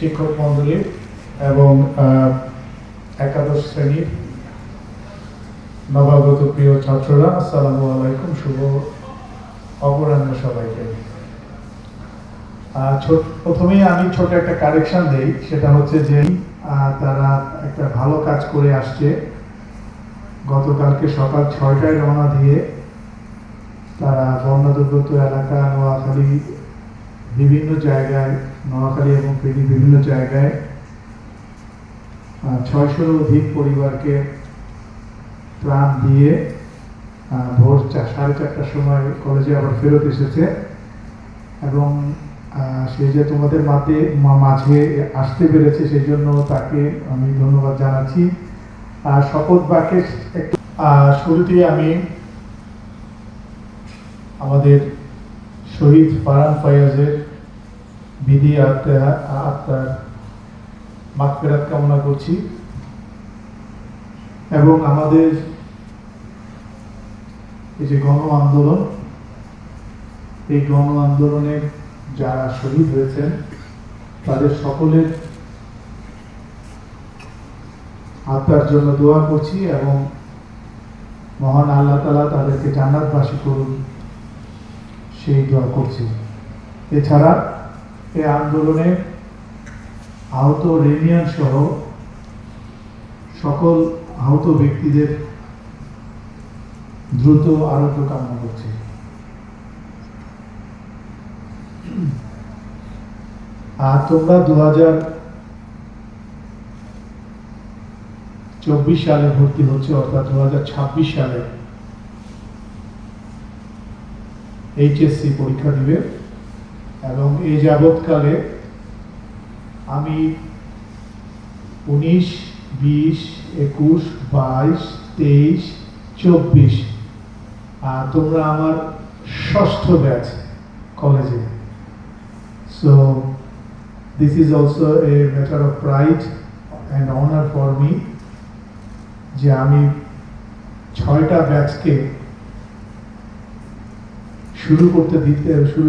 শিক্ষক মণ্ডলী এবং একাদশ শ্রেণীর নবাগত প্রিয় ছাত্ররা, আসসালামু আলাইকুম। শুভ অপরাহ্ন সবাইকে। প্রথমেই আমি ছোট একটা কারেকশন দেই, সেটা হচ্ছে যে তারা একটা ভালো কাজ করে আসছে। গতকালকে সকাল 6টায় রওনা দিয়ে তারা বন্যা দুর্গত এলাকা নোয়াখালী বিভিন্ন জায়গায়, নোয়াখালী এবং ফেনী বিভিন্ন জায়গায় 600-এর অধিক পরিবারকে ত্রাণ দিয়ে ভোর 4:30টার সময় কলেজে আবার ফেরত এসেছে। এবং সে যে তোমাদের মাঝে আসতে পেরেছে সেই জন্য তাকে আমি ধন্যবাদ জানাচ্ছি। শপথ বাক্যে শুরুতেই আমি আমাদের শহীদ ফারহান ফায়াজের বিধি আত্মার মাগফিরাত কামনা করছি এবং আমাদের এই যে গণ আন্দোলন, এই গণ আন্দোলনে যারা শহীদ হয়েছেন তাদের সকলের আত্মার জন্য দোয়া করছি এবং মহান আল্লাহ তাআলা তাদেরকে জান্নাতবাসী করুন সেই দোয়া করছি। এছাড়া এই আন্দোলনে আহত রেমিয়ান সহ সকল আহত ব্যক্তিদের দ্রুত আরোগ্য কামনা করছি। আর তোমরা 2024 সালে ভর্তি হচ্ছে, অর্থাৎ 2026 সালে এইচএসসি পরীক্ষা দিবে এবং এই যাবৎকালে আমি 19, 20, 21, 22, 23, 24 তোমরা আমার ষষ্ঠ ব্যাচ কলেজে। So this is also a matter of pride and honor for me যে আমি 6টা ব্যাচকে শুরু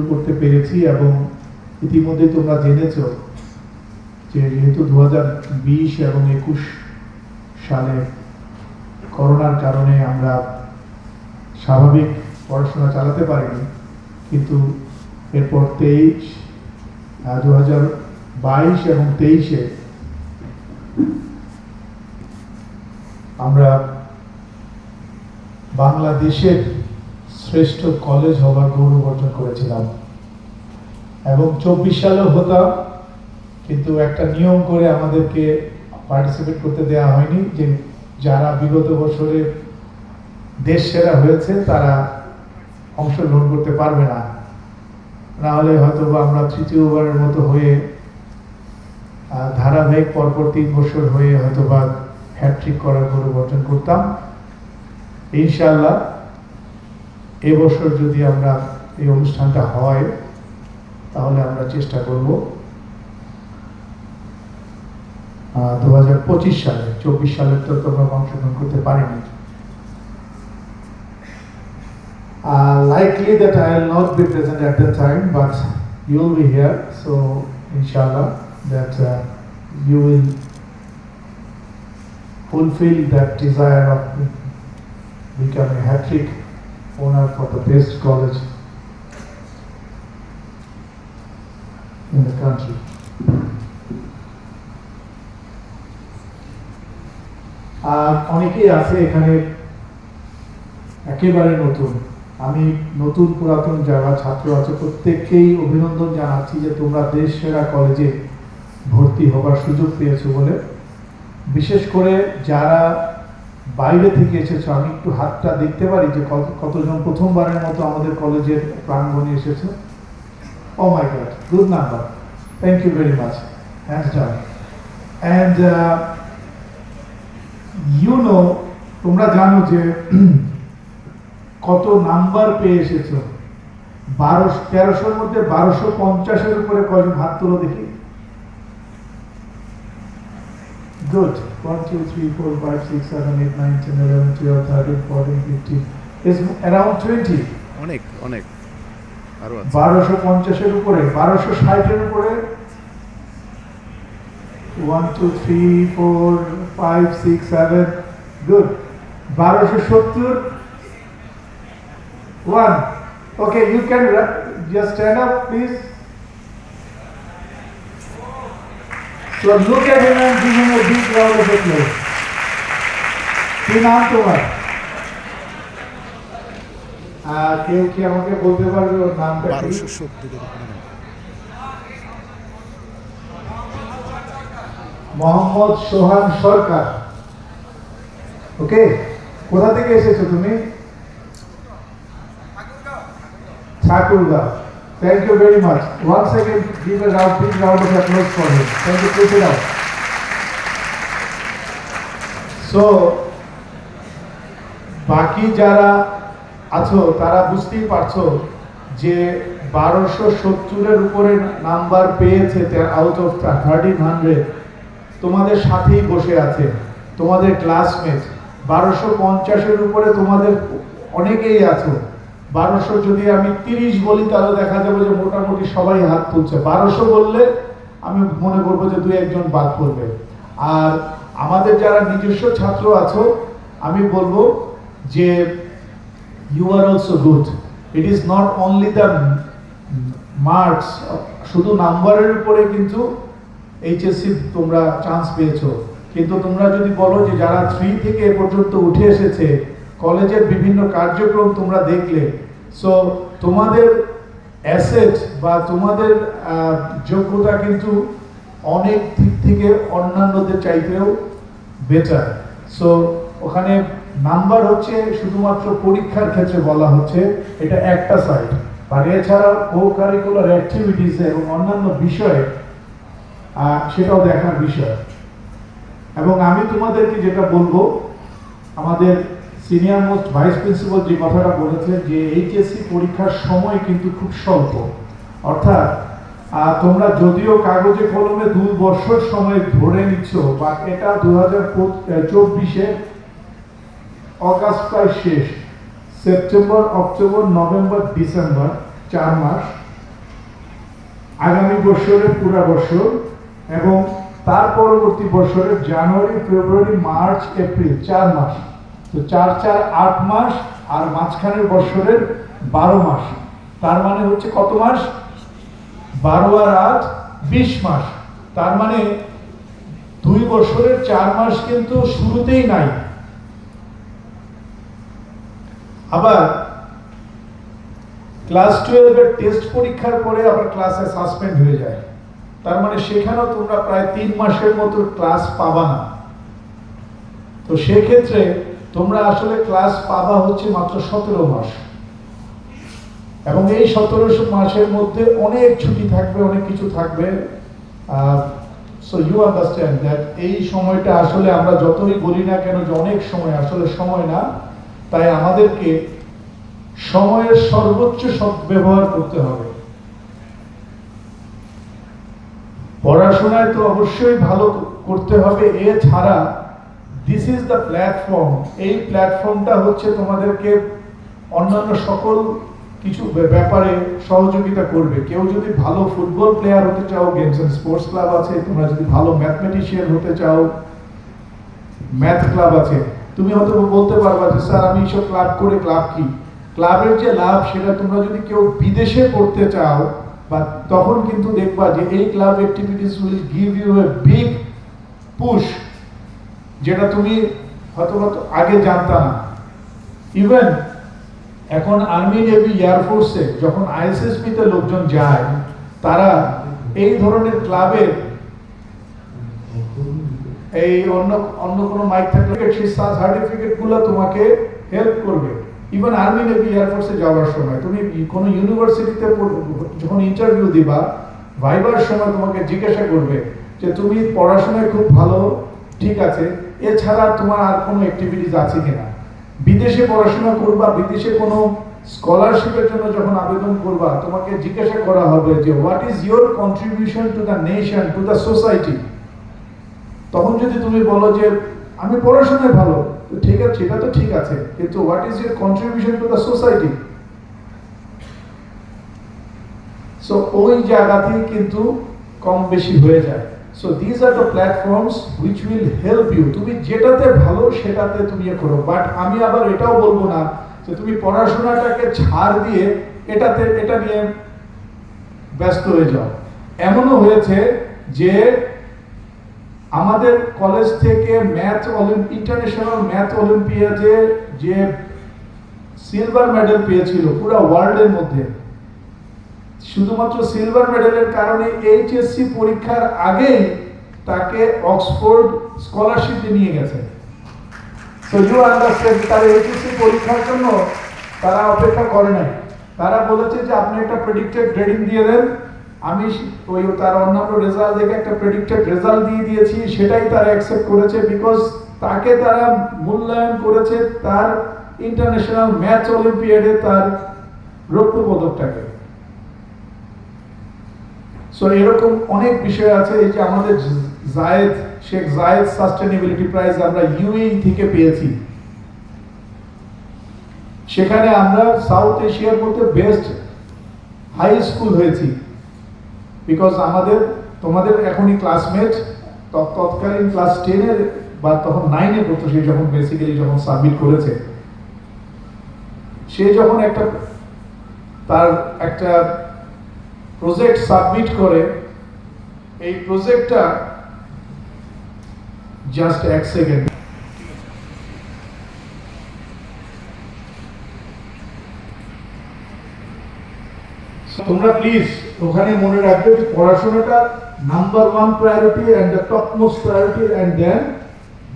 করতে পেরেছি। এবং ইতিমধ্যে তোমরা জেনেছো যে যেহেতু 2020 এবং 21 সালে করোনার কারণে আমরা স্বাভাবিক পড়াশোনা চালাতে পারিনি, কিন্তু এরপর 2022 এবং 23-এ আমরা বাংলাদেশের শ্রেষ্ঠ কলেজ হবার গৌরব অর্জন করেছিলাম এবং 24 সালেও হতাম, কিন্তু একটা নিয়ম করে আমাদেরকে পার্টিসিপেট করতে দেওয়া হয়নি যে যারা বিগত বছরে দেশ সেরা হয়েছে তারা অংশগ্রহণ করতে পারবে না, না হলে হয়তো আমরা তৃতীয়বারের মতো হয়ে ধারাবাহিক পরপর 3 বছর হয়ে হয়তো বা হ্যাট্রিক করার গৌরব অর্জন করতাম। ইনশাআল্লাহ এবছর যদি আমরা এই অনুষ্ঠানটা হয় তাহলে আমরা চেষ্টা করব 2025 সালে। 24 সালে তো তোমরা অংশগ্রহণ করতে পারিনি। Likely that I will not be present at that time, but you will be here, so inshallah that you will fulfill that desire of becoming a hat-trick owner for the best college in the country. অনেকেই আছে এখানে একেবারে নতুন। আমি নতুন পুরাতন যারা ছাত্র আছে প্রত্যেককেই অভিনন্দন জানাচ্ছি যে তোমরা দেশ সেরা কলেজে ভর্তি হবার সুযোগ পেয়েছো বলে। বিশেষ করে যারা বাইরে থেকে এসেছো, আমি একটু হাতটা দেখতে পারি যে কতজন প্রথমবারের মতো আমাদের কলেজের প্রাঙ্গণে এসেছো। Oh my god, good number, thank you very much, hands down. And তোমরা জানো যে কত নাম্বার পেয়ে এসেছো। 1300-এর মধ্যে 1250-এর উপরে কয়জন হাত তুলো দেখি। Good. 1, 2, 3, 4, 5, 6, 7, 8, 9, 10, 11, 12, 13, 14, 15. It's around 20. অনেক আরো আছে। 1250-এর উপরে, 1260-এর উপরে 1 2 3 4 5 6 7 good 1270 1 okay you can just stand up please so look at him and give him a big round of applause কি নাম তোমার কেউ কি আমাকে বলতে পারবে ওর নামটা কি 1270 মোহাম্মদ সোহান সরকার ওকে কোথা থেকে এসেছো তুমি Thakurgaon thank you very much one second give a round big round of applause for him thank you please it out so বাকি যারা আছো তারা বুঝতেই পারছো যে 1270 এর উপরে নাম্বার পেয়েছে আউট অফ 1300 তোমাদের সাথেই বসে আছে তোমাদের ক্লাসমেট 1250 এর উপরে তোমাদের অনেকেই আছো 1200 যদি আমি 30 বলি তাহলে দেখা যাবে যে মোটামুটি সবাই হাত তুলছে 1200 বললে আমি মনে করবো যে দুই একজন বাদ পড়বে আর আমাদের যারা নিজস্ব ছাত্র আছো আমি বলবো যে you are also good it is not only the marks শুধু নাম্বারের উপরে কিন্তু এইচএসসি তোমরা চান্স পেয়েছো কিন্তু তোমরা যদি বলো যে যারা 3 থেকে এ পর্যন্ত উঠে এসেছে কলেজের বিভিন্ন কার্যক্রম তোমরা দেখলে সো তোমাদের অ্যাসেট বা তোমাদের যোগ্যতা কিন্তু অনেক দিক থেকে অন্যান্যদের চাইতেও বেটার সো ওখানে নাম্বার হচ্ছে শুধুমাত্র পরীক্ষার ক্ষেত্রে বলা হচ্ছে এটা একটা সাইড আর এছাড়া কো কারিকুলার অ্যাক্টিভিটিস এবং অন্যান্য বিষয়ে সেটাও দেখার বিষয় এবং আমি তোমাদেরকে যেটা বলবো আমাদের সিনিয়র মোস্ট ভাইস প্রিন্সিপাল যে কথাটা বলেছেন যে এইচএসসি পরীক্ষার সময় কিন্তু খুব স্বল্প অর্থাৎ তোমরা যদিও কাগজে কলমে 2 বছর সময় ধরে নিচ্ছ বা এটা 2024 অগাস্ট প্রায় শেষ সেপ্টেম্বর অক্টোবর নভেম্বর ডিসেম্বর 4 মাস আগামী বছরের পুরো বছর এবং তার পরবর্তী বছরের জানুয়ারি ফেব্রুয়ারি মার্চ এপ্রিল 4 মাস তো 4 মাস আর মাঝখানের বছরের 12 মাস তার মানে হচ্ছে কত মাস 12 আর 20 মাস তার মানে 2 বছরের 4 মাস কিন্তু শুরুতেই নাই আবার ক্লাস 12 এর টেস্ট পরীক্ষার পরে আবার ক্লাসে সাসপেন্ড হয়ে যায় তার মানে সেখানেও তোমরা প্রায় 3 মাসের মতো ক্লাস পাবা না তো সেই ক্ষেত্রে তোমরা আসলে ক্লাস পাবা হচ্ছে মাত্র 17 মাস এবং এই 17 মাসের মধ্যে অনেক ছুটি থাকবে অনেক কিছু থাকবে সো ইউ আন্ডারস্ট্যান্ড দ্যাট এই সময়টা আসলে আমরা যতই বলি না কেন যে অনেক সময় আসলে সময় না তাই আমাদেরকে সময়ের সর্বোচ্চ সদ্ব্যবহার করতে হবে পড়াশোনায় তো অবশ্যই ভালো করতে হবে এছাড়া দিস ইজ দ্য প্ল্যাটফর্ম এই প্ল্যাটফর্মটা হচ্ছে তোমাদেরকে অন্যান্য সকল কিছু ব্যাপারে সহযোগিতা করবে কেউ যদি ভালো ফুটবল প্লেয়ার হতে চাও গেমস এন্ড স্পোর্টস ক্লাব আছে তোমরা যদি ভালো ম্যাথমেটিশিয়ান হতে চাও ম্যাথ ক্লাব আছে তুমি হয়তো বলতে পারবা যে স্যার আমি এইসব ক্লাব করে ক্লাব কি ক্লাবের যে লাভ সেটা তোমরা যদি কেউ বিদেশে পড়তে চাও বা তখন কিন্তু দেখবা যে এই club activities will give you a big push যেটা তুমি হয়তো আগে জানতা না ইভেন এখন আর্মি নেভি এয়ারফোর্সে যখন আইএসএসবি তে লোকজন যায় তারা এই ধরনের ক্লাবের এই অন্য কোনো মাইক থাকলে সেই সার্টিফিকেট গুলো তোমাকে হেল্প করবে ইভেন আর্মি নেভি এয়ারফোর্সে যাওয়ার সময় তুমি কোনো ইউনিভার্সিটিতে যখন ইন্টারভিউ দিবা ভাইবার সময় তোমাকে জিজ্ঞাসা করবে যে তুমি পড়াশোনায় খুব ভালো ঠিক আছে এছাড়া তোমার আর কোনো অ্যাক্টিভিটিস আছে কিনা বিদেশে পড়াশোনা করবা বিদেশে কোনো স্কলারশিপের জন্য যখন আবেদন করবা তোমাকে জিজ্ঞাসা করা হবে যে what is your contribution to the nation two the society তখন যদি তুমি বলো যে আমি পড়াশোনায় ভালো তো ঠিক আছে সেটা তো ঠিক আছে কিন্তু what is your contribution to the society so ওই জায়গাতেই কিন্তু কম বেশি হয়ে যায় so this are the platforms which will help you. তুমি যেটাতে ভালো সেটাতে তুমি করো, বাট আমি আবার এটাও বলবো না যে তুমি পড়াশোনাটাকে ছাড় দিয়ে এটা নিয়ে ব্যস্ত হয়ে যাও। এমনও হয়েছে যে আমাদের কলেজ থেকে ইন্টারন্যাশনাল ম্যাথ অলিম্পিয়াডে যে সিলভার মেডেল পেয়েছিল পুরো ওয়ার্ল্ডের মধ্যে, শুধুমাত্র সিলভার মেডেলের কারণে এইচএসসি পরীক্ষার আগে তাকে অক্সফোর্ড স্কলারশিপে নিয়ে গেছে। সো ইউ আন্ডারস্ট্যান্ড, তার এইচএসসি পরীক্ষার জন্য তারা অপেক্ষা করে নাই। তারা বলেছে যে আপনি একটা প্রেডিক্টেড গ্রেডিং দিয়ে দেন, আমি ওই তার অন্যান্য রেজাল্ট দেখে একটা প্রেডিক্টেড রেজাল্ট দিয়ে দিয়েছি, সেটাই তারা অ্যাকসেপ্ট করেছে বিকজ তাকে তারা মূল্যায়ন করেছে তার ইন্টারন্যাশনাল ম্যাথ অলিম্পিয়াডে তার রৌপ্য পদকটাকে। সো এরকম অনেক বিষয় আছে। এই যে আমাদের শেখ জায়েদ সাস্টেনেবিলিটি প্রাইজ আমরা ইউএই থেকে পেয়েছি, সেখানে আমরা সাউথ এশিয়ার মধ্যে বেস্ট হাই স্কুল হয়েছি বিকজ তোমাদের এখনই ক্লাসমেট তৎকালীন ক্লাস 10-এর বা তখন 9-এ পড়তো, সে যখন বেসিক্যালি যখন সাবমিট করেছে, সে যখন তার একটা প্রজেক্ট সাবমিট করে, এই প্রজেক্টটা জাস্ট 1 সেকেন্ড, তোমরা প্লিজ ওখানে মনে রাখবে যে পড়াশোনাটা number 1 priority and the top most priority and then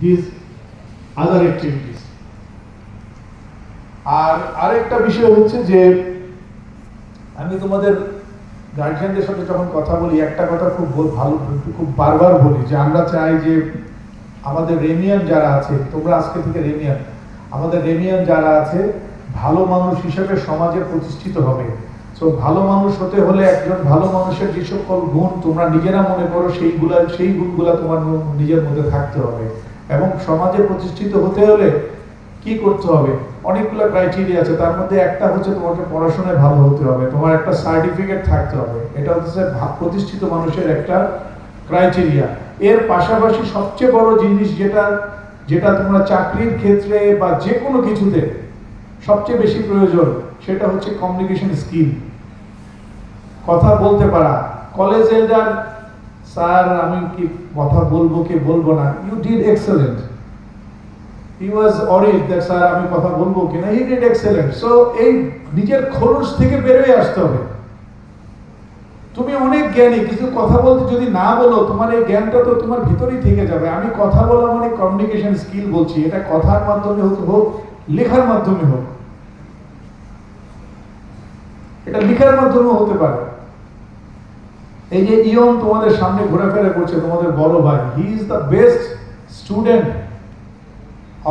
this other activities. আর আরেকটা বিষয় হচ্ছে যে আমি তোমাদের গার্জিয়ানদের সাথে যখন কথা বলি একটা কথা খুব বারবার বলি যে আমরা চাই যে আমাদের রেমিয়ান যারা আছে, তোমরা আজকে থেকে রেমিয়ান, আমাদের রেমিয়ান যারা আছে ভালো মানুষ হিসেবে সমাজে প্রতিষ্ঠিত হবে। সো ভালো মানুষ হতে হলে একজন ভালো মানুষের যে সকল গুণ তোমরা নিজেরা মনে করো সেই গুণগুলা তোমার নিজের মধ্যে থাকতে হবে। এবং সমাজে প্রতিষ্ঠিত হতে হলে কি করতে হবে, অনেকগুলো ক্রাইটেরিয়া আছে, তার মধ্যে একটা হচ্ছে তোমাকে পড়াশোনায় ভালো হতে হবে, তোমার একটা সার্টিফিকেট থাকতে হবে, এটা হচ্ছে প্রতিষ্ঠিত মানুষের একটা ক্রাইটেরিয়া। এর পাশাপাশি সবচেয়ে বড় জিনিস যেটা তোমরা চাকরির ক্ষেত্রে বা যে কোনো কিছুতে সবচেয়ে বেশি প্রয়োজন, সেটা হচ্ছে কমিউনিকেশন স্কিল, কথা বলতে পারা। কলেজ এল্ডার স্যার আমি কি কথা বলবো কি বলবো না, you did excellent, he was worried that sir আমি কথা বলবো কিনা, he did excellent. So এই নিজের খোলস থেকে বেরিয়ে আসতে হবে। তুমি অনেক জ্ঞানী, কিছু কথা বলতে যদি না বলো তোমার এই জ্ঞানটা তো তোমার ভিতরেই থেকে যাবে। আমি কথা বলা মানে কমিউনিকেশন স্কিল বলছি, এটা কথার মাধ্যমে হোক লেখার মাধ্যমে হোক, এটা লেখার মাধ্যমে হতে পারে। এই যে ইয়ন তোমাদের সামনে ঘোরাফেরা করছে, তোমাদের বড় ভাই, he is the best student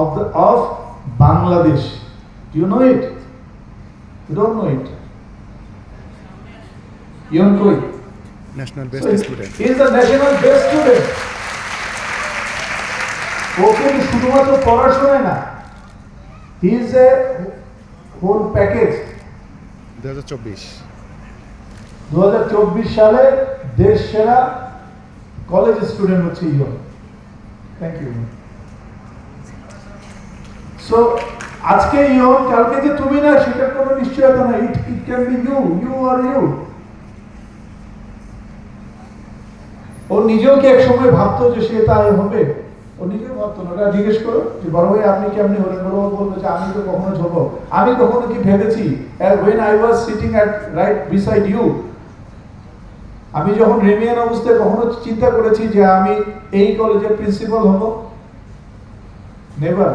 of Bangladesh. Do you know it? You don't know it? Ion koi? National best student. He is the national best student. ওকে শুধুমাত্র পড়াশোনায় না, he is a whole package. 2024 সালে দেশ সেরা college student হচ্ছে ইয়ন। Thank you. So আজকে ইয়ন, কালকে যে তুমি না সেটার কোনো নিশ্চয়তা নাই, it can be you or you. ও নিজেও কি এক সময় ভাবতো যে সে তাই হবে? ও নিজেও ভাবতো না। ওটা জিজ্ঞেস করো যে বড় ভাই আপনি কেমনি হলেন, বড় ভাই বলবে যে আমি তো কখনো ছোট, আমি কখনো কি ভেবেছি when I was sitting at right beside you, আমি যখন রেমিয়ান অবস্থায় কখনো চিন্তা করেছি যে আমি এই কলেজের প্রিন্সিপাল হব? নেভার।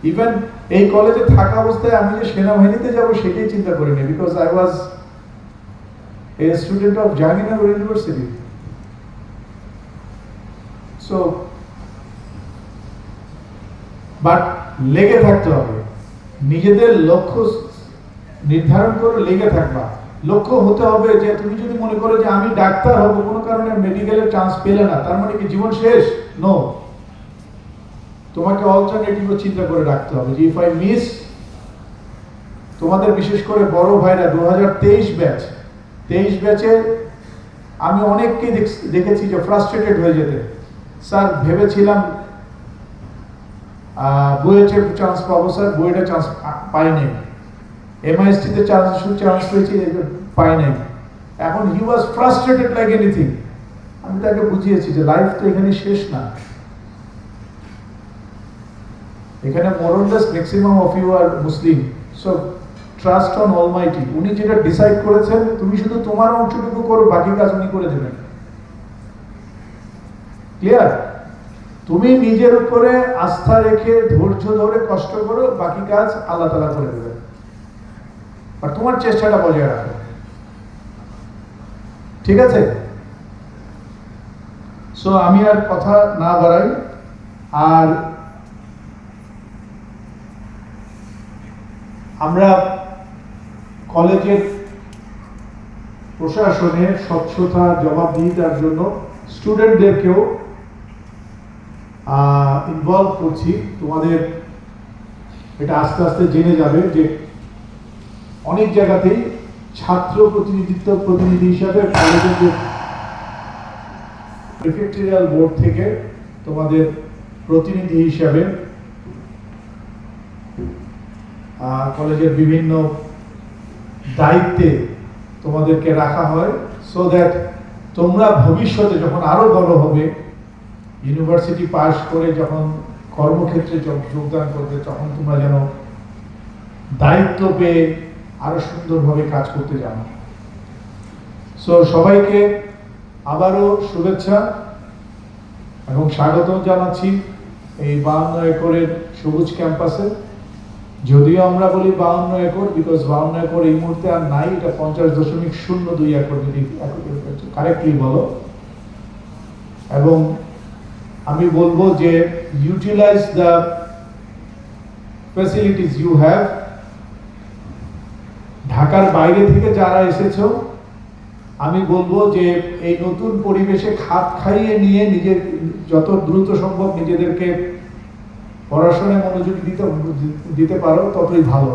ইভেন এই কলেজে থাকা অবস্থায় আমি যে সেনাবাহিনীতে যাব সেটাই চিন্তা করিনি, because I was a student of Jahangirnagar university. So but লেগে থাকতে হবে, নিজেদের লক্ষ্য নির্ধারণ করে লেগে থাকবা। লক্ষ্য হতে হবে যে তুমি যদি মনে করো যে আমি ডাক্তার হব, কোনো কারণে মেডিকেলের চান্স পেলে না, তার মানে কি জীবন শেষ? নো, তোমাকে অল্টারনেটিভও চিন্তা করে রাখতে হবে যে ইফ আই মিস। তোমাদের বিশেষ করে বড় ভাইরা 2023 ব্যাচে আমি অনেককে দেখেছি যে ফ্রাস্ট্রেটেড হয়ে যেতে, স্যার ভেবেছিলাম বুয়েটে চান্স পাবো, স্যার বুয়েটে চান্স পাইনি, এমআইএসটিতে চান্স পেয়েছি, পাই নাই। এখন হি ওয়াজ ফ্রাস্ট্রেটেড লাইক এনিথিং। আমি তাকে বুঝিয়েছি যে লাইফ তো এখানে শেষ না, এখানে more or less maximum of you are Muslim, so trust on almighty. উনি যেটা ডিসাইড করেছেন তুমি শুধু তোমার অংশটুকু করো, বাকি কাজ উনি করে দেবেন। ক্লিয়ার? তুমি নিজের উপরে আস্থা রেখে ধৈর্য ধরে কষ্ট করো, বাকি কাজ আল্লাহ তাআলা করে দেবেন, আর তোমার চেষ্টাটা বজায় রাখো। ঠিক আছে? সো আমি আর কথা না বাড়াই, আর আমরা কলেজের প্রশাসনের স্বচ্ছতা জবাবদিহিতার জন্য স্টুডেন্টদেরকেও ইনভলভ করছি। তোমাদের এটা আস্তে আস্তে জেনে যাবে যে অনেক জায়গাতেই ছাত্র প্রতিনিধি হিসাবে কলেজের যে প্রিফেক্টরিয়াল বোর্ড থেকে তোমাদের প্রতিনিধি হিসাবে কলেজের বিভিন্ন দায়িত্বে তোমাদেরকে রাখা হয়, সো দ্যাট তোমরা ভবিষ্যতে যখন আরো বড় হবে, ইউনিভার্সিটি পাস করে যখন কর্মক্ষেত্রে যোগদান করবে, তখন তোমরা যেন দায়িত্ব পেয়ে আরো সুন্দরভাবে কাজ করতে জানো। সো সবাইকে আবারও শুভেচ্ছা এবং স্বাগত জানাচ্ছি এই 52 একরের সবুজ ক্যাম্পাসে। যদিও আমরা বলি 52 একর, বিকজ 52 একর এই মুহূর্তে আর নাই, এটা 50.02 একর যদি কারেক্টলি বলো। এবং আমি বলবো যে utilize the facilities you have. ঢাকার বাইরে থেকে যারা এসেছো, আমি বলবো যে এই নতুন পরিবেশে খাপ খাইয়ে নিয়ে নিজের যত দ্রুত সম্ভব নিজেদেরকে পড়াশোনায় মনোযোগ দিতে পারো, ততই ভালো।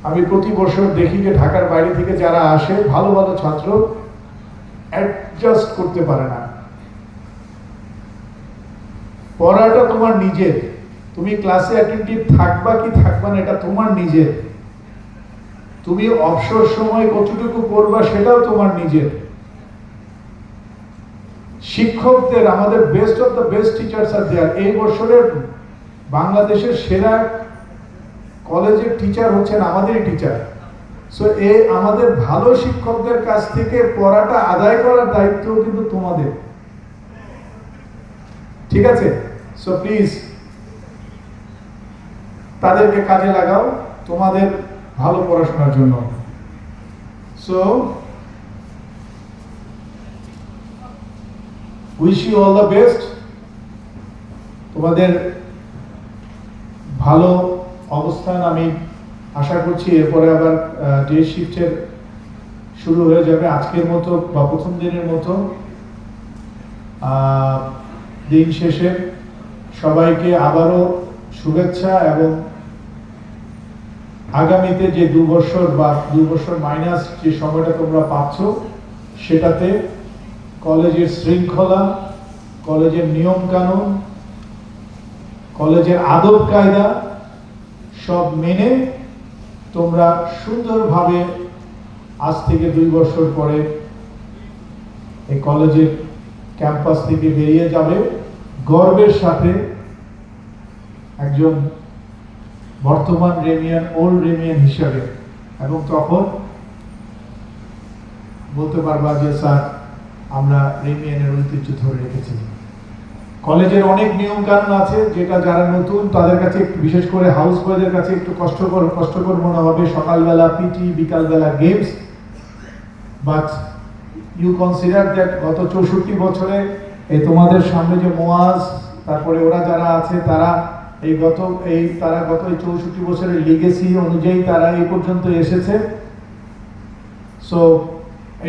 আমি প্রতি বছর দেখি যে ঢাকার বাইরে থেকে যারা আসে, ভালো ভালো ছাত্র অ্যাডজাস্ট করতে পারে না। পড়াটা তোমার নিজের, তুমি ক্লাসে অ্যাটেন্টিভ থাকবা কি থাকবা না এটা তোমার নিজের। তুমি অবসর সময় কতটুকু করবা সেটাও তোমার নিজের। শিক্ষকদের, আমাদের best of the best teachers are there. এই বছরের বাংলাদেশের সেরা কলেজের টিচার হচ্ছেন আমাদেরই টিচার। সো আমাদের ভালো শিক্ষকদের কাছ থেকে পড়াটা আদায় করার দায়িত্ব কিন্তু তোমাদের। ঠিক আছে? সো প্লিজ তাদেরকে কাজে লাগাও তোমাদের ভালো পড়াশোনার জন্য। So wish you all the best. তোমাদের ভালো অবস্থান আমি আশা করছি। এরপরে আবার ডে শিফটের শুরু হয়ে যাবে আজকের মতো বা প্রথম দিনের মতো। দিন শেষে সবাইকে আবারও শুভেচ্ছা এবং আগামীতে যে 2 বছর বা 2 বছর মাইনাস যে সময়টা তোমরা পাচ্ছ, সেটাতে কলেজের শৃঙ্খলা, কলেজের নিয়ম কানুন, কলেজের আদব কায়দা সব মেনে তোমরা সুন্দরভাবে আজ থেকে 2 বছর পরে এই কলেজের ক্যাম্পাস থেকে বেরিয়ে যাবে গর্বের সাথে, একজন বর্তমান রেমিয়ান, ওল্ড রেমিয়ান হিসাবে। এবং তখন বলতে পারবা যে স্যার আমরা রেমিয়ানের ঐতিহ্য ধরে রেখেছি। কলেজের অনেক নিয়ম কানুন আছে যেটা যারা নতুন তাদের কাছে একটু, বিশেষ করে হাউস বয়দের কাছে একটু কষ্টকর মনে হবে। সকালবেলা পিটি, বিকালবেলা games, but you consider that গত 64 বছরে তোমাদের সামনে যে মোয়াজ, তারপরে ওরা যারা আছে তারা গত এই 64 বছরের লিগেসি অনুযায়ী তারা এই পর্যন্ত এসেছে। সো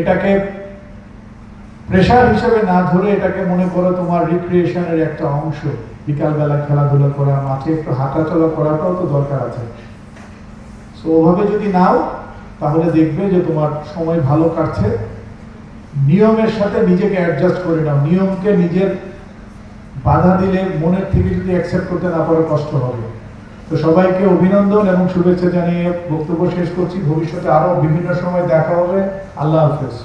এটাকে প্রেশার হিসেবে না ধরে এটাকে মনে করো তোমার রিক্রিয়েশনের একটা অংশ। বিকালবেলা খেলাধুলা করা, মাঠে একটু হাঁটাচলা করাটাও তো দরকার আছে। সো ওভাবে যদি নাও তাহলে দেখবে যে তোমার সময় ভালো কাটছে। নিয়মের সাথে নিজেকে অ্যাডজাস্ট করে নাও। নিয়মকে নিজের বাধা দিলে মনের থেকে যদি অ্যাকসেপ্ট করতে না পারো কষ্ট হবে। তো সবাইকে অভিনন্দন এবং শুভেচ্ছা জানিয়ে বক্তব্য শেষ করছি। ভবিষ্যতে আরো বিভিন্ন সময় দেখা হবে। আল্লাহ হাফেজ।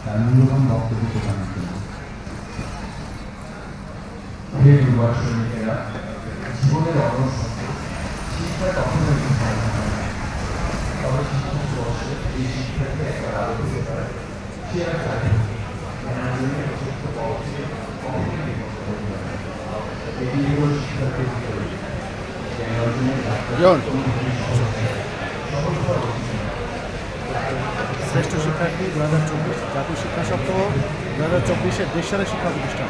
তার মূল্যবান বক্তব্য প্রদানের জন্য হে যুবক শ্রমিকেরা, জীবনের অনসত্য শিক্ষা কখনোই বিফল হয় না। তবে শিক্ষা বর্ষে এই শিক্ষাকে একবার আলো হতে পারে সে আর চাকরি জানার জন্য যথেষ্ট পথে কখনোই বিপদ করতে পারে। এটি কেবল শিক্ষার্থীর ভিতরে জ্ঞান অর্জনের শ্রেষ্ঠ শিক্ষার্থী 2024 জাতীয় শিক্ষা সপ্তাহ 2024-এর দেশ সালের শিক্ষা প্রতিষ্ঠান।